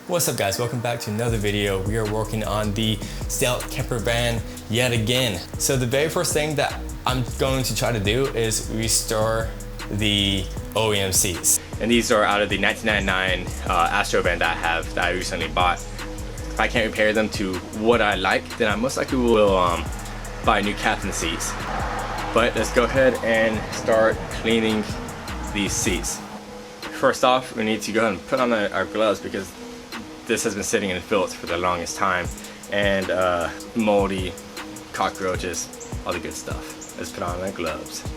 What's up guys, welcome back to another video. We are working on the Stealth camper van yet again. So the very first thing that I'm going to try to do is restore the OEM seats. And these are out of the 1999 Astro van that I recently bought. If I can't repair them to what I like, then I most likely will buy new captain seats. But let's go ahead and start cleaning these seats. First off, we need to go ahead and put on our gloves because this has been sitting in filth for the longest time, and moldy, cockroaches, all the good stuff. Let's put on our gloves.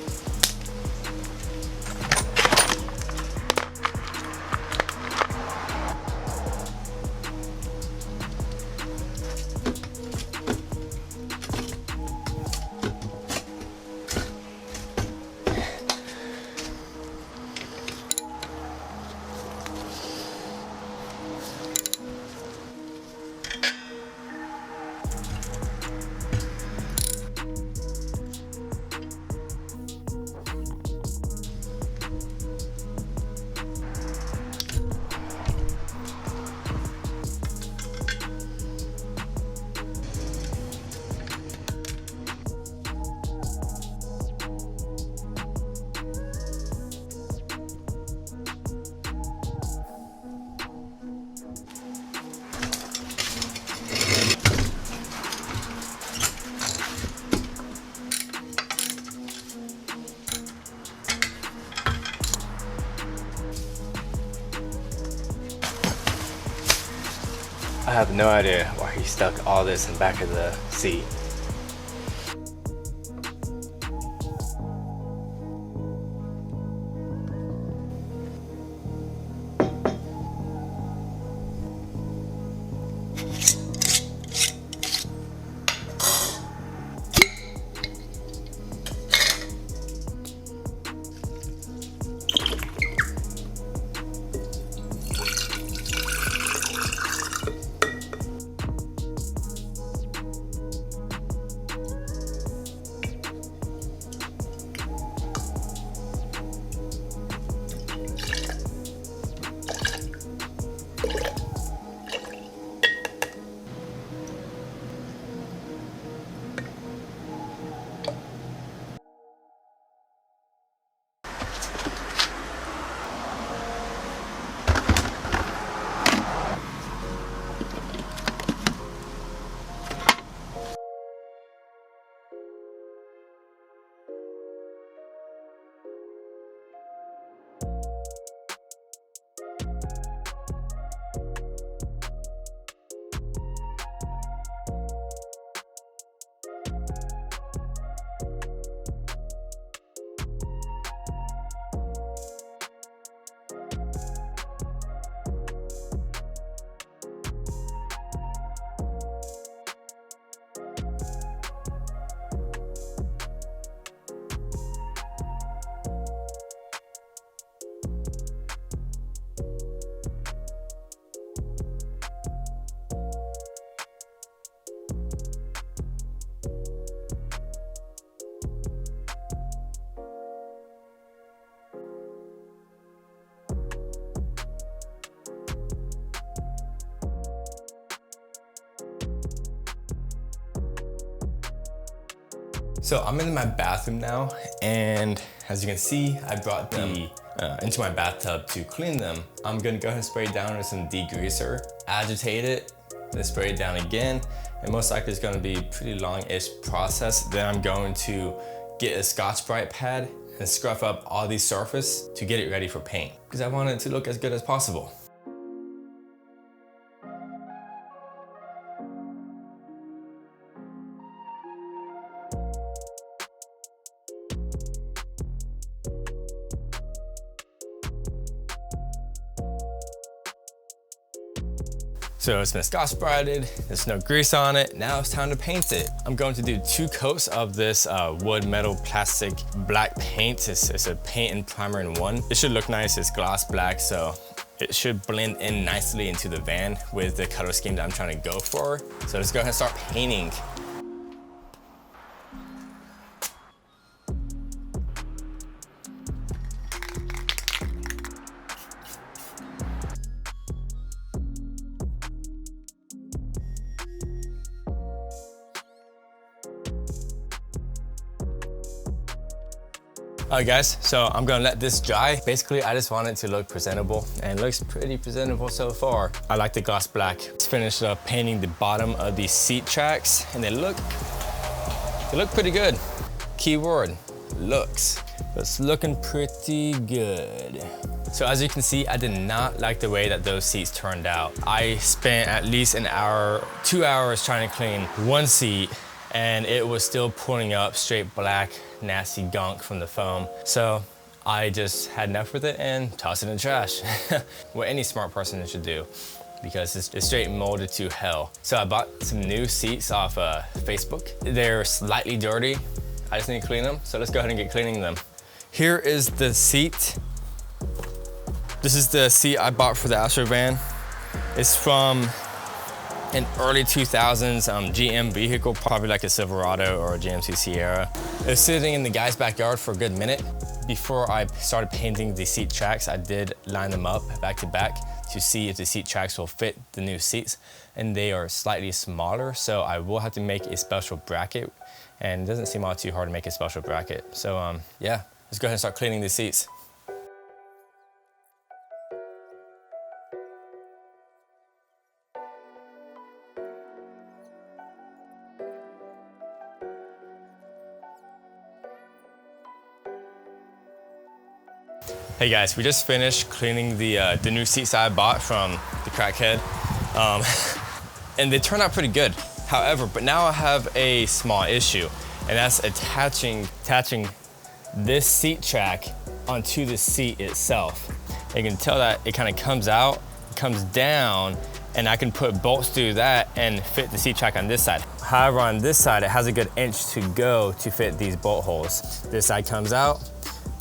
I have no idea why he stuck all this in the back of the seat. So I'm in my bathroom now, and as you can see, I brought them into my bathtub to clean them. I'm gonna go ahead and spray it down with some degreaser, agitate it, then spray it down again, and most likely it's gonna be a pretty long-ish process. Then I'm going to get a Scotch-Brite pad and scruff up all these surface to get it ready for paint, because I want it to look as good as possible. So it's been Scotch-Brited, there's no grease on it. Now it's time to paint it. I'm going to do 2 coats of this wood, metal, plastic, black paint. It's a paint and primer in one. It should look nice, it's gloss black, so it should blend in nicely into the van with the color scheme that I'm trying to go for. So let's go ahead and start painting. All right guys, so I'm gonna let this dry. Basically, I just want it to look presentable, and it looks pretty presentable so far. I like the gloss black. Let's finish up painting the bottom of the seat tracks, and they look pretty good. Keyword, looks. It's looking pretty good. So as you can see, I did not like the way that those seats turned out. I spent at least an hour, 2 hours trying to clean one seat, and it was still pulling up straight black, nasty gunk from the foam. So I just had enough with it and tossed it in the trash. What any smart person should do, because it's straight molded to hell. So I bought some new seats off Facebook. They're slightly dirty. I just need to clean them, so let's go ahead and get cleaning them. Here is the seat. This is the seat I bought for the Astro van. It's from an early 2000s GM vehicle, probably like a Silverado or a GMC Sierra. It was sitting in the guy's backyard for a good minute. Before I started painting the seat tracks, I did line them up back to back to see if the seat tracks will fit the new seats, and they are slightly smaller, so I will have to make a special bracket, and it doesn't seem all too hard to make a special bracket. So yeah, let's go ahead and start cleaning the seats. Hey guys, we just finished cleaning the new seats I bought from the crackhead, and they turned out pretty good. However, but now I have a small issue, and that's attaching this seat track onto the seat itself. You can tell that it kind of comes out, comes down, and I can put bolts through that and fit the seat track on this side. However, on this side, it has a good inch to go to fit these bolt holes. This side comes out,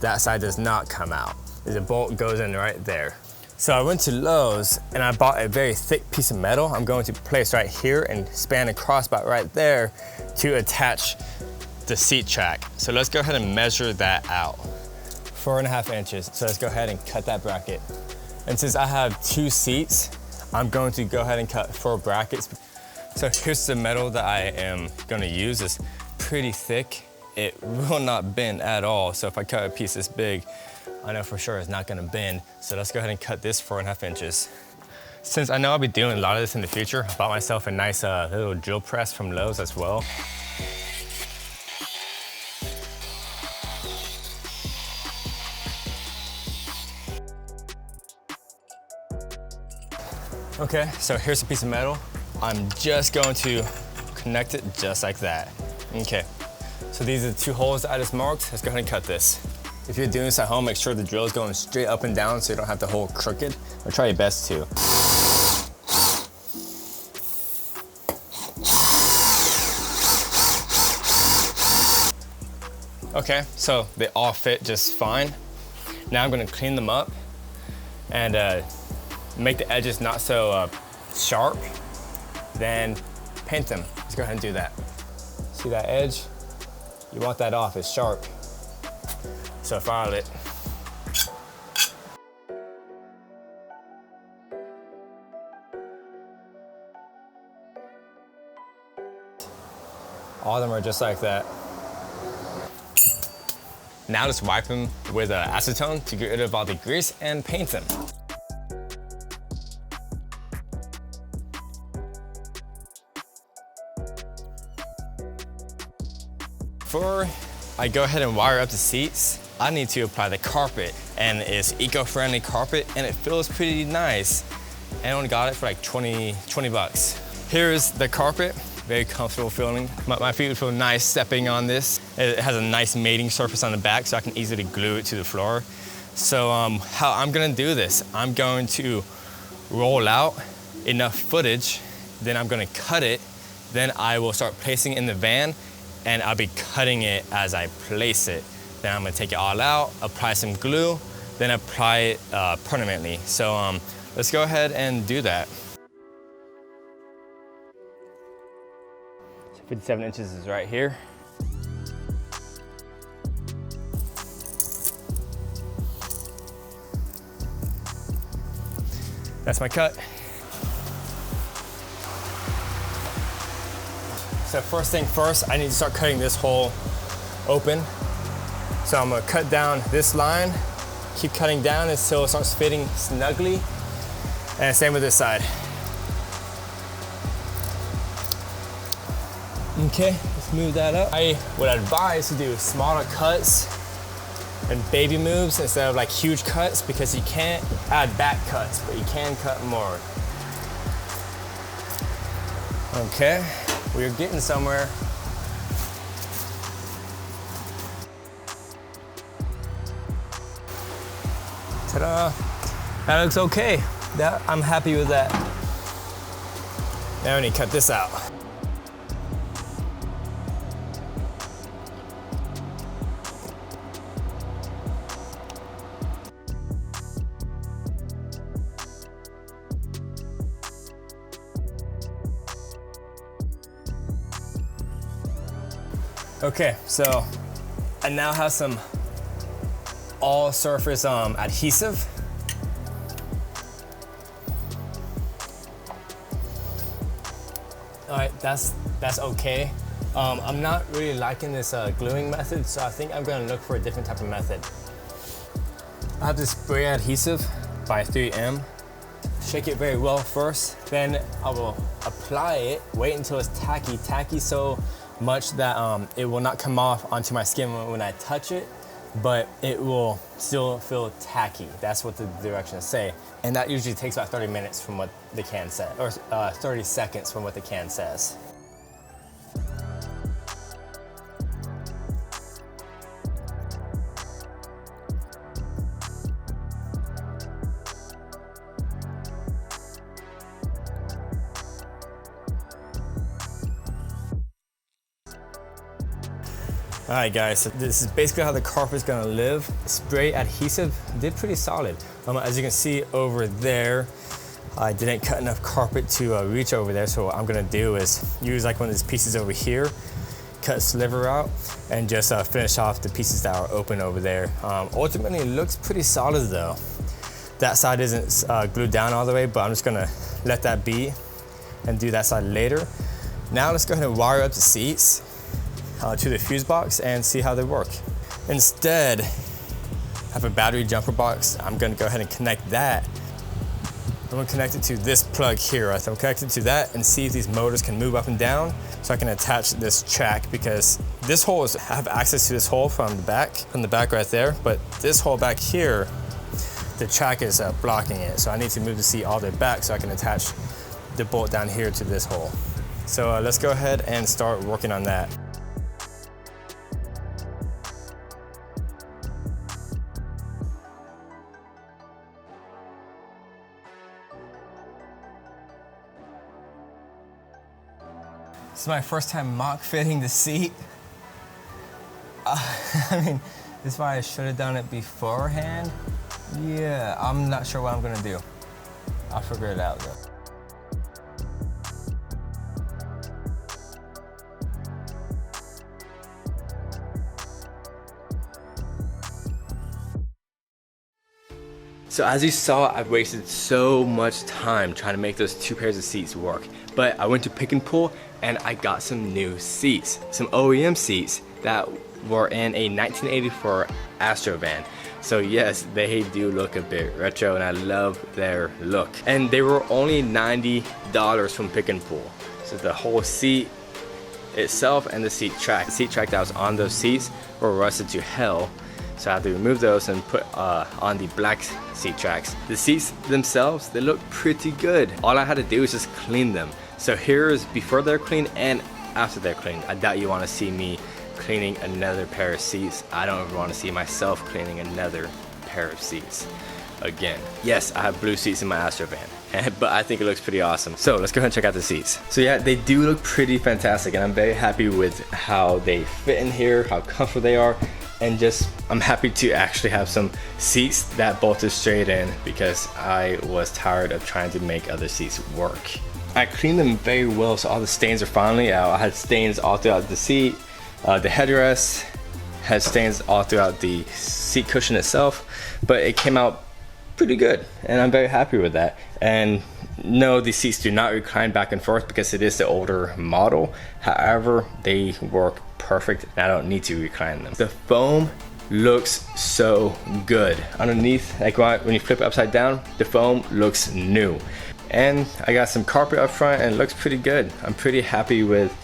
that side does not come out. The bolt goes in right there. So I went to Lowe's and I bought a very thick piece of metal. I'm going to place right here and span across about right there to attach the seat track. So let's go ahead and measure that out. 4.5 inches. So let's go ahead and cut that bracket. And since I have 2 seats, I'm going to go ahead and cut 4 brackets. So here's the metal that I am gonna use. It's pretty thick. It will not bend at all. So if I cut a piece this big, I know for sure it's not gonna bend. So let's go ahead and cut this 4.5 inches. Since I know I'll be doing a lot of this in the future, I bought myself a nice little drill press from Lowe's as well. Okay, so here's a piece of metal. I'm just going to connect it just like that. Okay, so these are the 2 holes that I just marked. Let's go ahead and cut this. If you're doing this at home, make sure the drill is going straight up and down so you don't have the hole crooked, or try your best to. Okay, so they all fit just fine. Now I'm gonna clean them up and make the edges not so sharp, then paint them. Let's go ahead and do that. See that edge? You want that off, it's sharp. So file it. All of them are just like that. Now just wipe them with acetone to get rid of all the grease and paint them. Before I go ahead and wire up the seats, I need to apply the carpet, and it's eco-friendly carpet and it feels pretty nice. And I only got it for like 20 bucks. Here's the carpet, very comfortable feeling. My feet would feel nice stepping on this. It has a nice mating surface on the back so I can easily glue it to the floor. So how I'm gonna do this, I'm going to roll out enough footage, then I'm gonna cut it, then I will start placing it in the van, and I'll be cutting it as I place it. Then I'm gonna take it all out, apply some glue, then apply it permanently. So let's go ahead and do that. So 57 inches is right here. That's my cut. So first thing first, I need to start cutting this hole open. So I'm gonna cut down this line, keep cutting down until it starts fitting snugly. And same with this side. Okay, let's move that up. I would advise to do smaller cuts and baby moves instead of like huge cuts, because you can't add back cuts, but you can cut more. Okay, we're getting somewhere. Ta-da, that looks okay. I'm happy with that. Now we need to cut this out. Okay, so I now have some all surface adhesive. All right, that's okay. I'm not really liking this gluing method, so I think I'm gonna look for a different type of method. I have this spray adhesive by 3M. Shake it very well first, then I will apply it, wait until it's tacky so much that it will not come off onto my skin when I touch it, but it will still feel tacky. That's what the directions say. And that usually takes about 30 minutes from what the can says, or 30 seconds from what the can says. All right guys, so this is basically how the carpet is gonna live. Spray adhesive did pretty solid. As you can see over there, I didn't cut enough carpet to reach over there, so what I'm gonna do is use like one of these pieces over here, cut sliver out, and just finish off the pieces that are open over there. Ultimately, it looks pretty solid though. That side isn't glued down all the way, but I'm just gonna let that be and do that side later. Now let's go ahead and wire up the seats to the fuse box and see how they work. Instead, I have a battery jumper box. I'm gonna go ahead and connect that. I'm gonna connect it to this plug here. I'm gonna connect it to that and see if these motors can move up and down so I can attach this track, because this hole I have access to this hole from the back right there, but this hole back here, the track is blocking it. So I need to move the seat all the way back so I can attach the bolt down here to this hole. So let's go ahead and start working on that. This is my first time mock fitting the seat. I mean, this is why I should have done it beforehand. Yeah, I'm not sure what I'm gonna do. I'll figure it out though. So as you saw, I've wasted so much time trying to make those two pairs of seats work. But I went to Pick and Pull and I got some new seats, some OEM seats that were in a 1984 Astro van. So yes, they do look a bit retro and I love their look. And they were only $90 from Pick and Pull. So the whole seat itself and the seat track that was on those seats were rusted to hell. So I have to remove those and put on the black seat tracks. The seats themselves, they look pretty good. All I had to do is just clean them. So here's before they're cleaned and after they're cleaned. I doubt you want to see me cleaning another pair of seats. I don't ever want to see myself cleaning another pair of seats again. Yes, I have blue seats in my Astro van, but I think it looks pretty awesome. So let's go ahead and check out the seats. So yeah, they do look pretty fantastic and I'm very happy with how they fit in here, how comfortable they are. And just, I'm happy to actually have some seats that bolted straight in because I was tired of trying to make other seats work. I cleaned them very well, so all the stains are finally out. I had stains all throughout the seat. The headrest had stains all throughout the seat cushion itself, but it came out pretty good and I'm very happy with that. And no, the seats do not recline back and forth because it is the older model. However, they work perfect and I don't need to recline them. The foam looks so good. Underneath, like when you flip it upside down, the foam looks new. And I got some carpet up front and it looks pretty good. I'm pretty happy with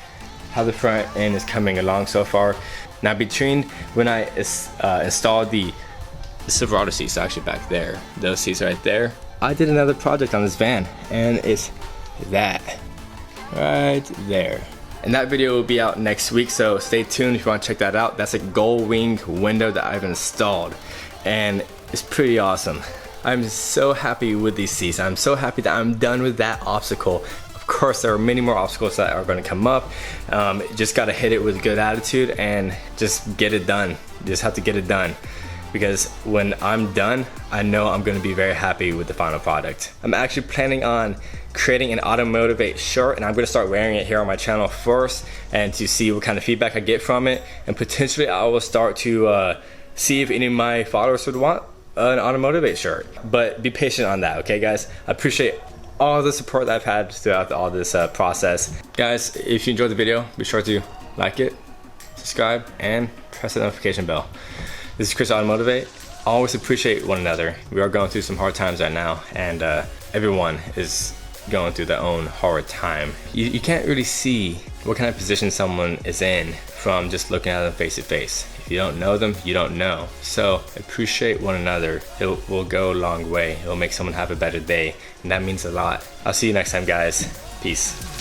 how the front end is coming along so far. Now between when I installed the Silverado seats, actually back there, those seats right there, I did another project on this van, and it's that right there. And that video will be out next week, so stay tuned if you want to check that out. That's a gold wing window that I've installed, and it's pretty awesome. I'm so happy with these seats. I'm so happy that I'm done with that obstacle. Of course, there are many more obstacles that are going to come up. Just got to hit it with good attitude and just get it done. You just have to get it done, because when I'm done, I know I'm going to be very happy with the final product. I'm actually planning on creating an AutoMotivate shirt, and I'm going to start wearing it here on my channel first, and to see what kind of feedback I get from it, and potentially I will start to see if any of my followers would want an AutoMotivate shirt. But be patient on that, okay guys? I appreciate all the support that I've had throughout all this process. Guys, if you enjoyed the video, be sure to like it, subscribe, and press the notification bell. This is Chris AutoMotivate. Always appreciate one another. We are going through some hard times right now, and everyone is going through their own hard time. You can't really see what kind of position someone is in from just looking at them face to face. If you don't know them, you don't know. So appreciate one another. It will go a long way. It will make someone have a better day, and that means a lot. I'll see you next time, guys. Peace.